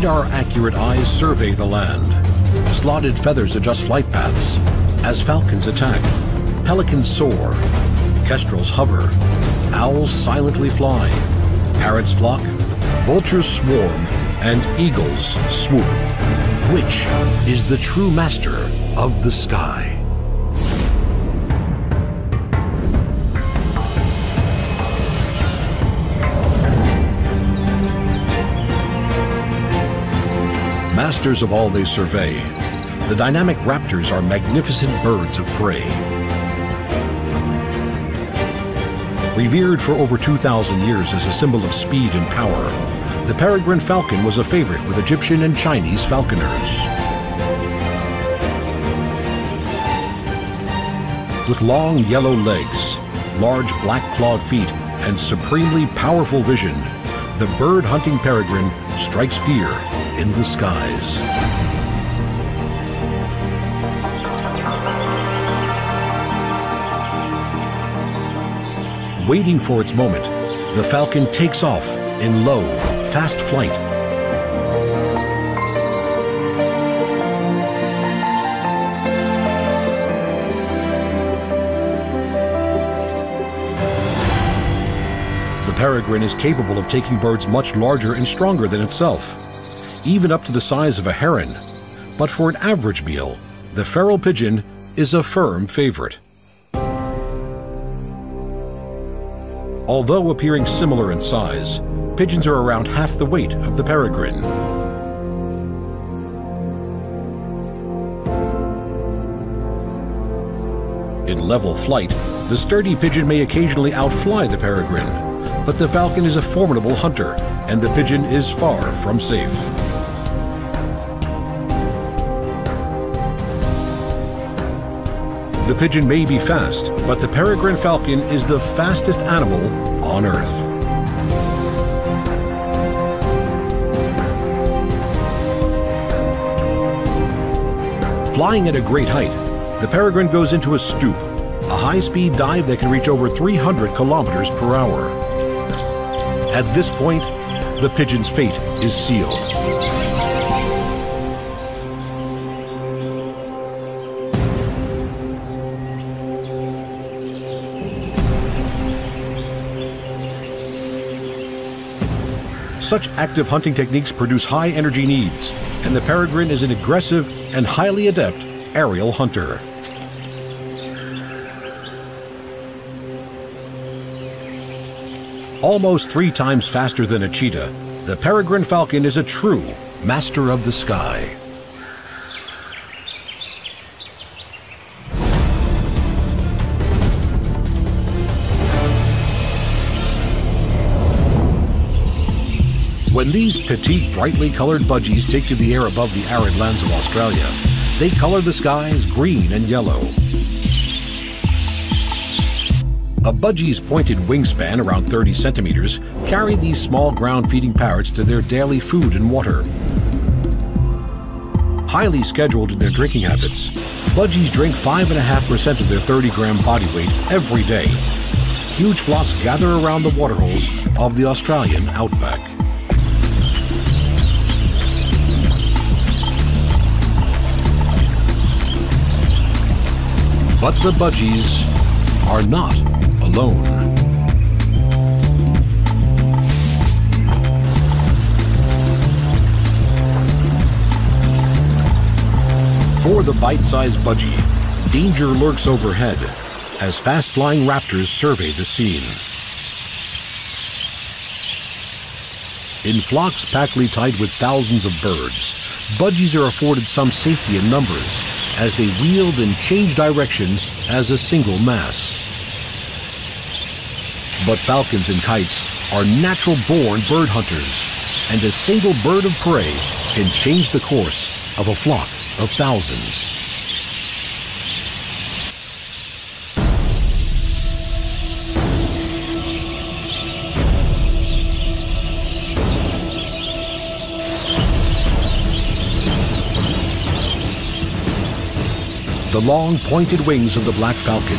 radar-accurate eyes survey the land. Slotted feathers adjust flight paths. As falcons attack, pelicans soar, kestrels hover, owls silently fly, parrots flock, vultures swarm, and eagles swoop. Which is the true master of the sky? Masters of all they survey, the dynamic raptors are magnificent birds of prey. Revered for over 2,000 years as a symbol of speed and power, the peregrine falcon was a favorite with Egyptian and Chinese falconers. With long yellow legs, large black-clawed feet, and supremely powerful vision, the bird-hunting peregrine strikes fear in the skies. Waiting for its moment, the falcon takes off in low, fast flight. The peregrine is capable of taking birds much larger and stronger than itself, even up to the size of a heron. But for an average meal, the feral pigeon is a firm favorite. Although appearing similar in size, pigeons are around half the weight of the peregrine. In level flight, the sturdy pigeon may occasionally outfly the peregrine, but the falcon is a formidable hunter, and the pigeon is far from safe. The pigeon may be fast, but the peregrine falcon is the fastest animal on Earth. Flying at a great height, the peregrine goes into a stoop, a high-speed dive that can reach over 300 kilometers per hour. At this point, the pigeon's fate is sealed. Such active hunting techniques produce high energy needs, and the peregrine is an aggressive and highly adept aerial hunter. Almost 3 times faster than a cheetah, the peregrine falcon is a true master of the sky. When these petite, brightly colored budgies take to the air above the arid lands of Australia, they color the skies green and yellow. A budgie's pointed wingspan, around 30 centimeters, carry these small ground-feeding parrots to their daily food and water. Highly scheduled in their drinking habits, budgies drink 5.5% of their 30-gram body weight every day. Huge flocks gather around the waterholes of the Australian outback. But the budgies are not alone. For the bite-sized budgie, danger lurks overhead as fast-flying raptors survey the scene. In flocks packly tight with thousands of birds, budgies are afforded some safety in numbers as they wield and change direction as a single mass. But falcons and kites are natural-born bird hunters, and a single bird of prey can change the course of a flock of thousands. The long, pointed wings of the black falcon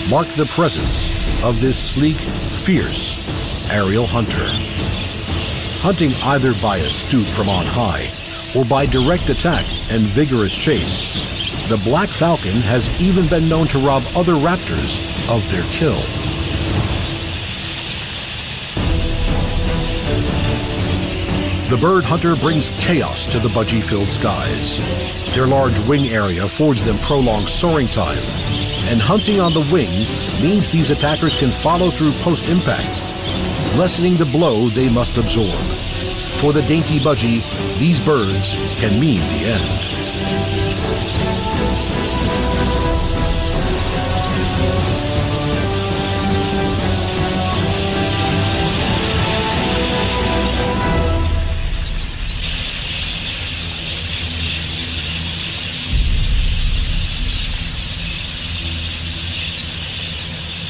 mark the presence of this sleek, fierce aerial hunter. Hunting either by a stoop from on high or by direct attack and vigorous chase. The black falcon has even been known to rob other raptors of their kill. The bird hunter brings chaos to the budgie-filled skies. Their large wing area affords them prolonged soaring time, and hunting on the wing means these attackers can follow through post-impact, lessening the blow they must absorb. For the dainty budgie, these birds can mean the end.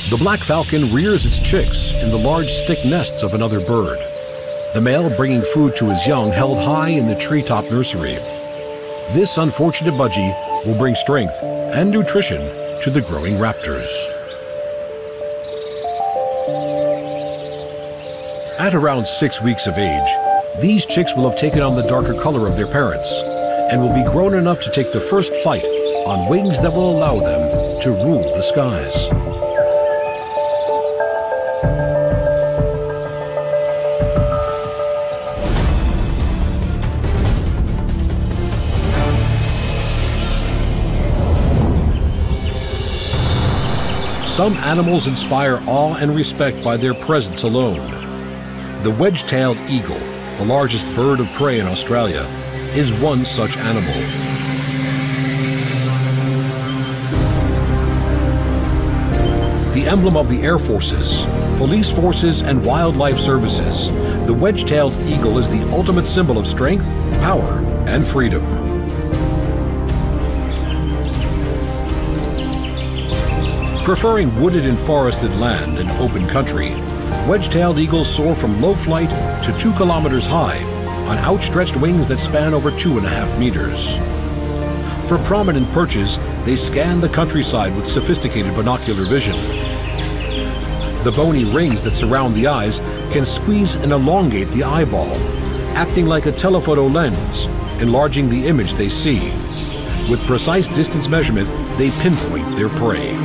The black falcon rears its chicks in the large stick nests of another bird, the male bringing food to his young held high in the treetop nursery. This unfortunate budgie will bring strength and nutrition to the growing raptors. At around 6 weeks of age, these chicks will have taken on the darker color of their parents and will be grown enough to take the first flight on wings that will allow them to rule the skies. Some animals inspire awe and respect by their presence alone. The wedge-tailed eagle, the largest bird of prey in Australia, is one such animal. The emblem of the Air Forces, police forces, and wildlife services, the wedge-tailed eagle is the ultimate symbol of strength, power, and freedom. Preferring wooded and forested land and open country, wedge-tailed eagles soar from low flight to 2 kilometers high on outstretched wings that span over 2.5 meters. For prominent perches, they scan the countryside with sophisticated binocular vision. The bony rings that surround the eyes can squeeze and elongate the eyeball, acting like a telephoto lens, enlarging the image they see. With precise distance measurement, they pinpoint their prey.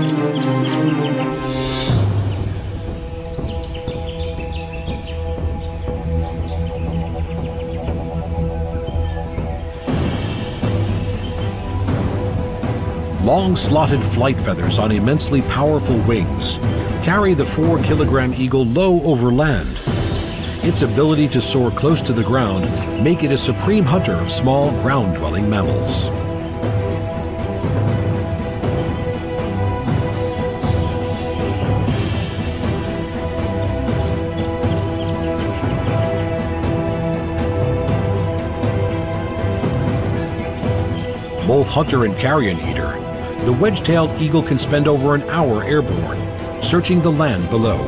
Long slotted flight feathers on immensely powerful wings carry the 4-kilogram eagle low over land. Its ability to soar close to the ground make it a supreme hunter of small ground-dwelling mammals. Both hunter and carrion eater, the wedge-tailed eagle can spend over an hour airborne, searching the land below.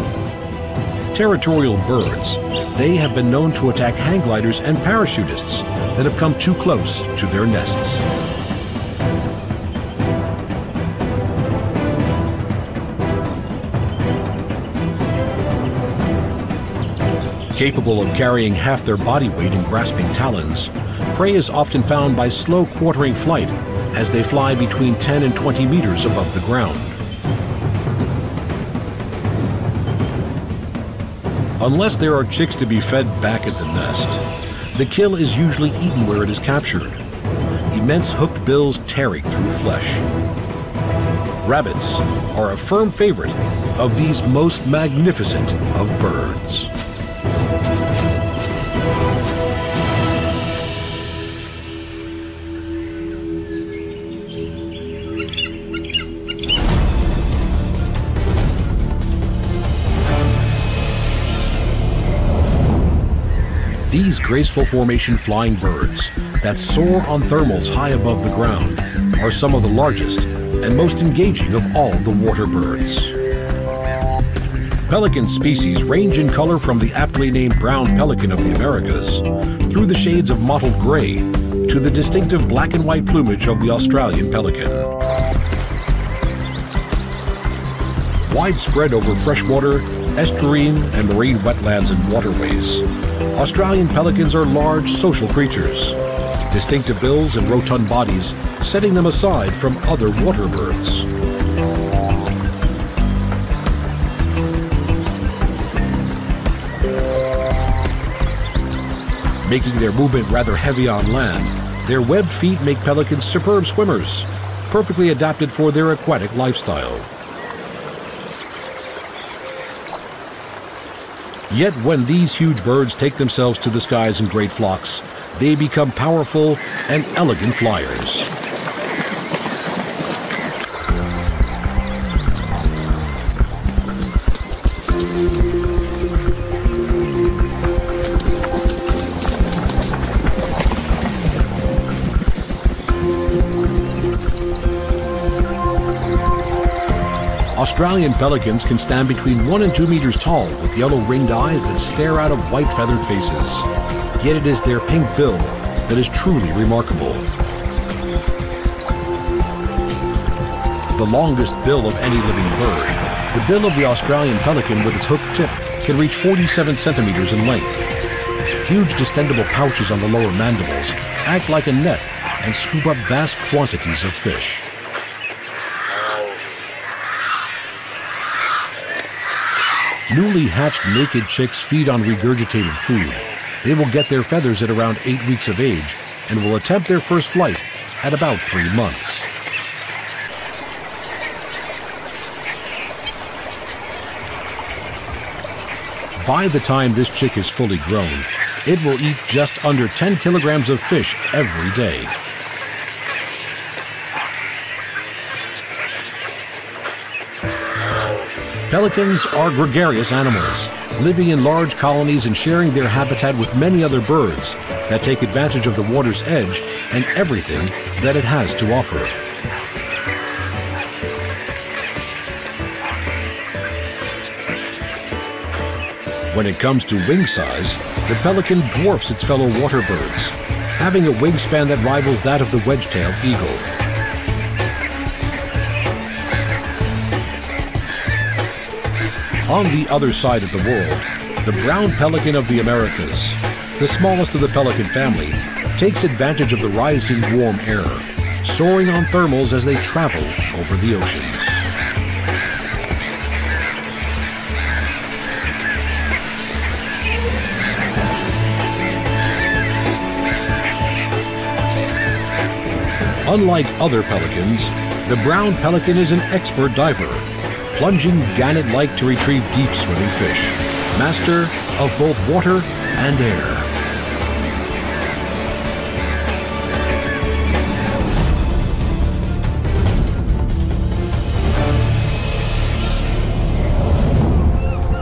Territorial birds, they have been known to attack hang gliders and parachutists that have come too close to their nests. Capable of carrying half their body weight in grasping talons, prey is often found by slow quartering flight as they fly between 10 and 20 meters above the ground. Unless there are chicks to be fed back at the nest, the kill is usually eaten where it is captured, immense hooked bills tearing through flesh. Rabbits are a firm favorite of these most magnificent of birds. These graceful formation flying birds that soar on thermals high above the ground are some of the largest and most engaging of all the water birds. Pelican species range in color from the aptly named brown pelican of the Americas through the shades of mottled gray to the distinctive black and white plumage of the Australian pelican. Widespread over freshwater, estuarine, and marine wetlands and waterways, Australian pelicans are large social creatures. distinctive bills and rotund bodies setting them aside from other water birds. Making their movement rather heavy on land, their webbed feet make pelicans superb swimmers, perfectly adapted for their aquatic lifestyle. Yet when these huge birds take themselves to the skies in great flocks, they become powerful and elegant flyers. Australian pelicans can stand between 1 and 2 meters tall with yellow ringed eyes that stare out of white feathered faces. Yet it is their pink bill that is truly remarkable. The longest bill of any living bird, the bill of the Australian pelican with its hooked tip can reach 47 centimeters in length. Huge distendable pouches on the lower mandibles act like a net and scoop up vast quantities of fish. Newly hatched naked chicks feed on regurgitated food. They will get their feathers at around 8 weeks of age and will attempt their first flight at about 3 months. By the time this chick is fully grown, it will eat just under 10 kilograms of fish every day. Pelicans are gregarious animals, living in large colonies and sharing their habitat with many other birds that take advantage of the water's edge and everything that it has to offer. When it comes to wing size, the pelican dwarfs its fellow water birds, having a wingspan that rivals that of the wedge-tailed eagle. On the other side of the world, the brown pelican of the Americas, the smallest of the pelican family, takes advantage of the rising warm air, soaring on thermals as they travel over the oceans. Unlike other pelicans, the brown pelican is an expert diver, plunging gannet-like to retrieve deep swimming fish, master of both water and air.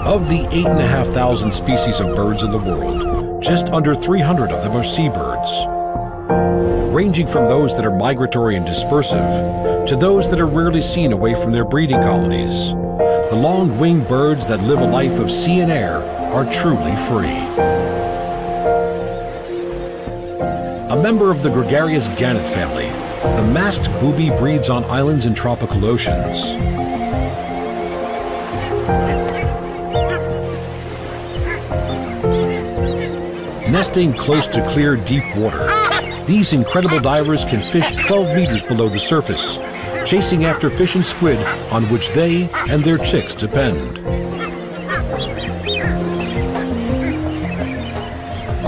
Of the 8,500 species of birds in the world, just under 300 of them are seabirds, ranging from those that are migratory and dispersive to those that are rarely seen away from their breeding colonies. The long-winged birds that live a life of sea and air are truly free. A member of the gregarious gannet family, the masked booby breeds on islands in tropical oceans. Nesting close to clear, deep water, these incredible divers can fish 12 meters below the surface, chasing after fish and squid on which they and their chicks depend.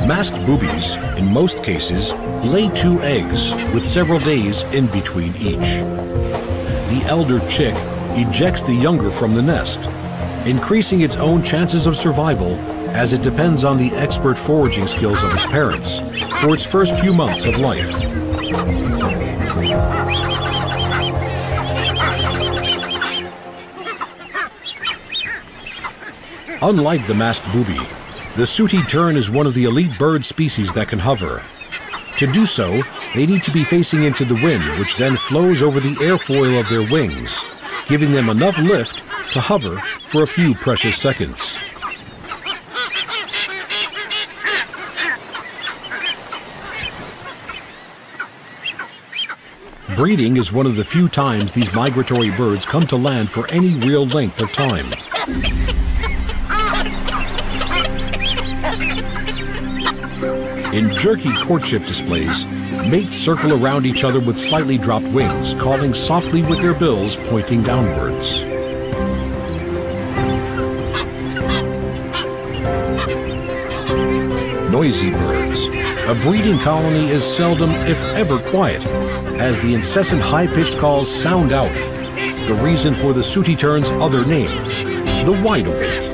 Masked boobies, in most cases, lay 2 eggs with several days in between each. The elder chick ejects the younger from the nest, increasing its own chances of survival as it depends on the expert foraging skills of its parents for its first few months of life. Unlike the masked booby, the sooty tern is one of the elite bird species that can hover. To do so, they need to be facing into the wind, which then flows over the airfoil of their wings, giving them enough lift to hover for a few precious seconds. Breeding is one of the few times these migratory birds come to land for any real length of time. In jerky courtship displays, Mates circle around each other with slightly dropped wings, calling softly with their bills pointing downwards. Noisy birds. A breeding colony is seldom, if ever, quiet, as the incessant high-pitched calls sound out. The reason for the sooty tern's other name, the wide awake.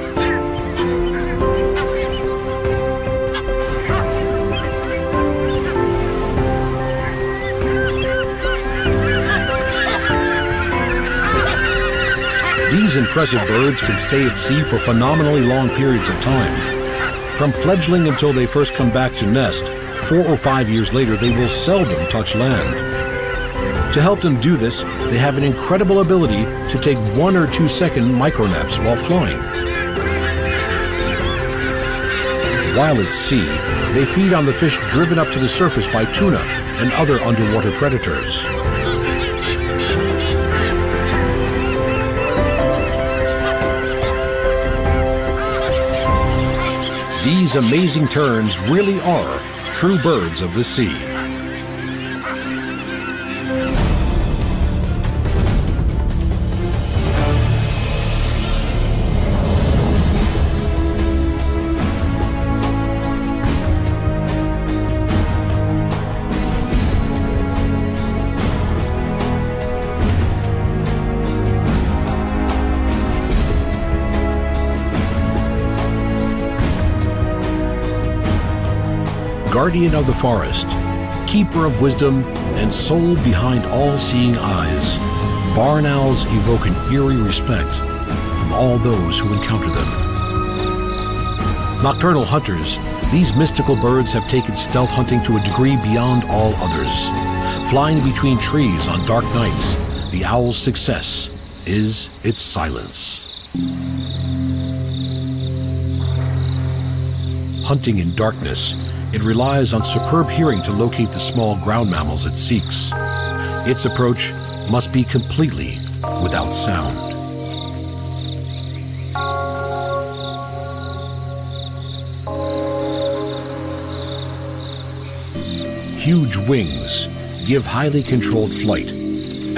These impressive birds can stay at sea for phenomenally long periods of time. From fledgling until they first come back to nest, 4 or 5 years later they will seldom touch land. To help them do this, they have an incredible ability to take 1 or 2 second micronaps while flying. While at sea, they feed on the fish driven up to the surface by tuna and other underwater predators. These amazing terns really are true birds of the sea. Guardian of the forest, keeper of wisdom, and soul behind all-seeing eyes, barn owls evoke an eerie respect from all those who encounter them. Nocturnal hunters, these mystical birds have taken stealth hunting to a degree beyond all others. Flying between trees on dark nights, the owl's success is its silence. Hunting in darkness, it relies on superb hearing to locate the small ground mammals it seeks. Its approach must be completely without sound. Huge wings give highly controlled flight,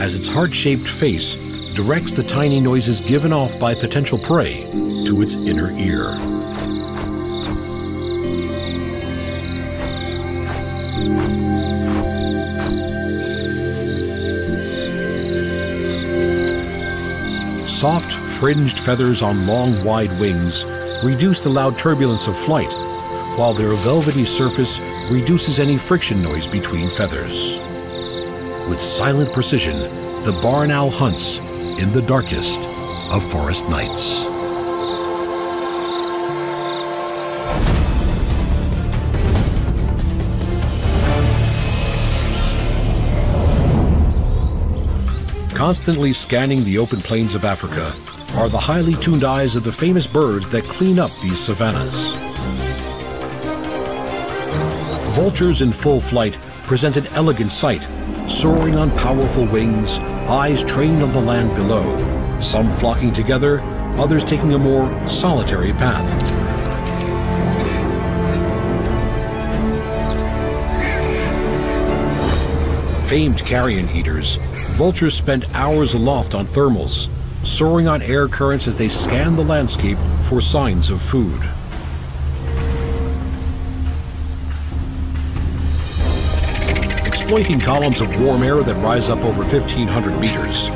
as its heart-shaped face directs the tiny noises given off by potential prey to its inner ear. Soft, fringed feathers on long, wide wings reduce the loud turbulence of flight, while their velvety surface reduces any friction noise between feathers. With silent precision, the barn owl hunts in the darkest of forest nights. Constantly scanning the open plains of Africa are the highly tuned eyes of the famous birds that clean up these savannas. Vultures in full flight present an elegant sight, soaring on powerful wings, eyes trained on the land below, some flocking together, others taking a more solitary path. Famed carrion eaters, vultures spend hours aloft on thermals, soaring on air currents as they scan the landscape for signs of food. Exploiting columns of warm air that rise up over 1,500 meters,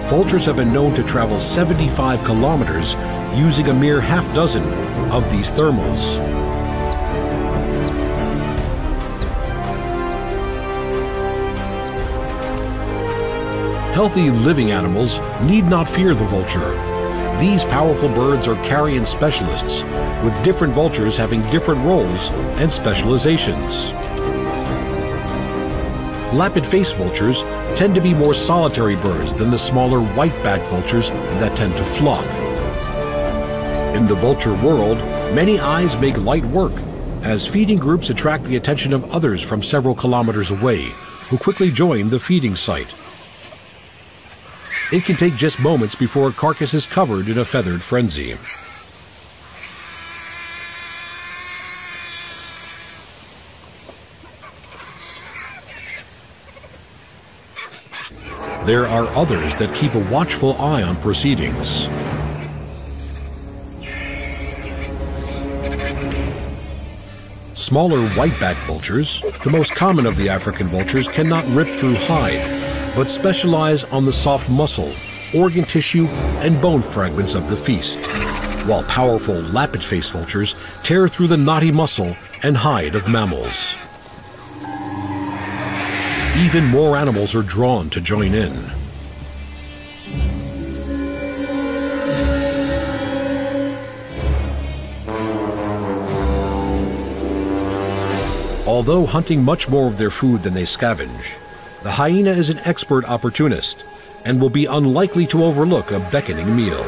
vultures have been known to travel 75 kilometers using a mere half dozen of these thermals. Healthy living animals need not fear the vulture. These powerful birds are carrion specialists, with different vultures having different roles and specializations. Lappet-faced vultures tend to be more solitary birds than the smaller white-backed vultures that tend to flock. In the vulture world, many eyes make light work, as feeding groups attract the attention of others from several kilometers away, who quickly join the feeding site. It can take just moments before a carcass is covered in a feathered frenzy. there are others that keep a watchful eye on proceedings. Smaller whiteback vultures, the most common of the African vultures, cannot rip through hide, but specialize on the soft muscle, organ tissue, and bone fragments of the feast, while powerful lappet-faced vultures tear through the knotty muscle and hide of mammals. Even more animals are drawn to join in. Although hunting much more of their food than they scavenge, the hyena is an expert opportunist and will be unlikely to overlook a beckoning meal.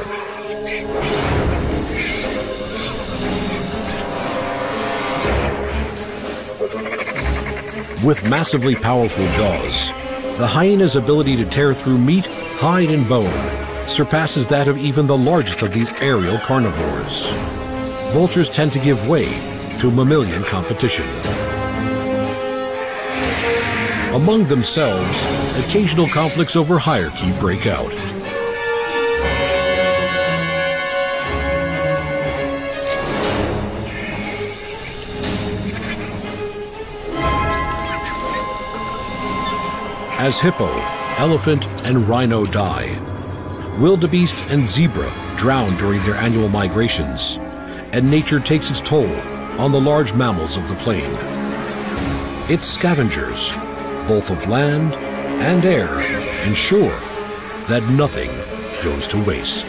With massively powerful jaws, the hyena's ability to tear through meat, hide, and bone surpasses that of even the largest of these aerial carnivores. Vultures tend to give way to mammalian competition. Among themselves, occasional conflicts over hierarchy break out. As hippo, elephant, and rhino die, wildebeest and zebra drown during their annual migrations, and nature takes its toll on the large mammals of the plain. Its scavengers, both of land and air, ensure that nothing goes to waste.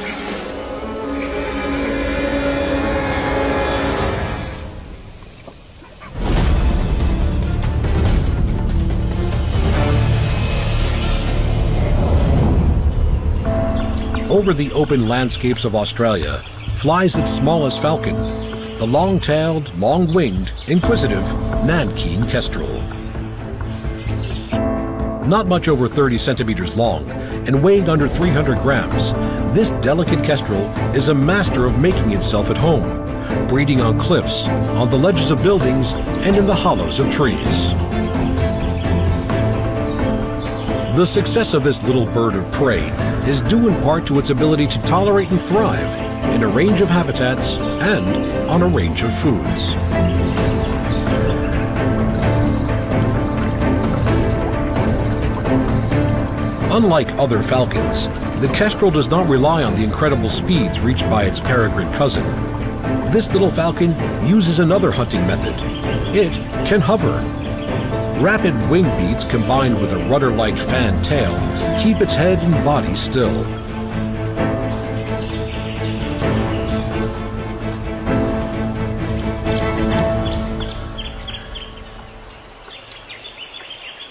Over the open landscapes of Australia flies its smallest falcon, the long-tailed, long-winged, inquisitive Nankeen kestrel. Not much over 30 centimeters long and weighing under 300 grams, this delicate kestrel is a master of making itself at home, breeding on cliffs, on the ledges of buildings, and in the hollows of trees. The success of this little bird of prey is due in part to its ability to tolerate and thrive in a range of habitats and on a range of foods. Unlike other falcons, the kestrel does not rely on the incredible speeds reached by its peregrine cousin. This little falcon uses another hunting method. It can hover. Rapid wing beats combined with a rudder-like fan tail keep its head and body still.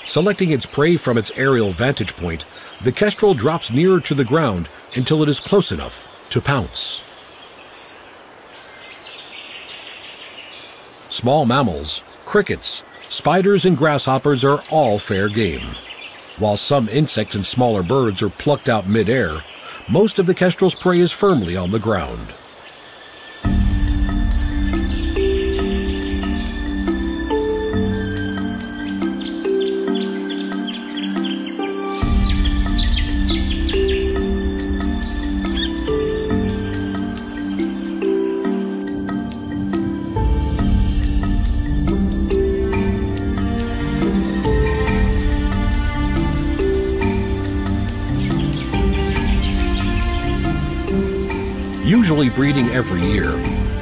Selecting its prey from its aerial vantage point, the kestrel drops nearer to the ground until it is close enough to pounce. Small mammals, crickets, spiders, and grasshoppers are all fair game. While some insects and smaller birds are plucked out mid-air, most of the kestrel's prey is firmly on the ground. Usually breeding every year,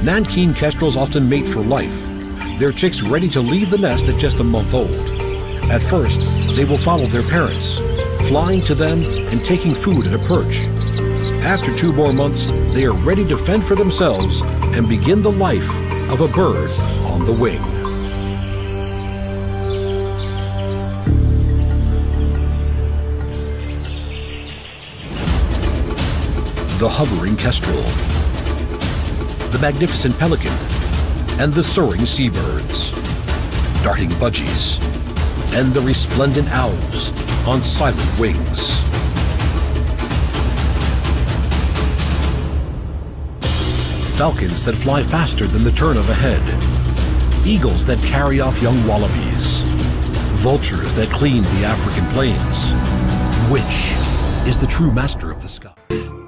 Nankeen kestrels often mate for life, their chicks ready to leave the nest at just a month old. At first, they will follow their parents, flying to them and taking food at a perch. After 2 more months, they are ready to fend for themselves and begin the life of a bird on the wing. The hovering kestrel, the magnificent pelican, and the soaring seabirds, darting budgies, and the resplendent owls on silent wings. Falcons that fly faster than the turn of a head, eagles that carry off young wallabies, vultures that clean the African plains, Which is the true master of the sky?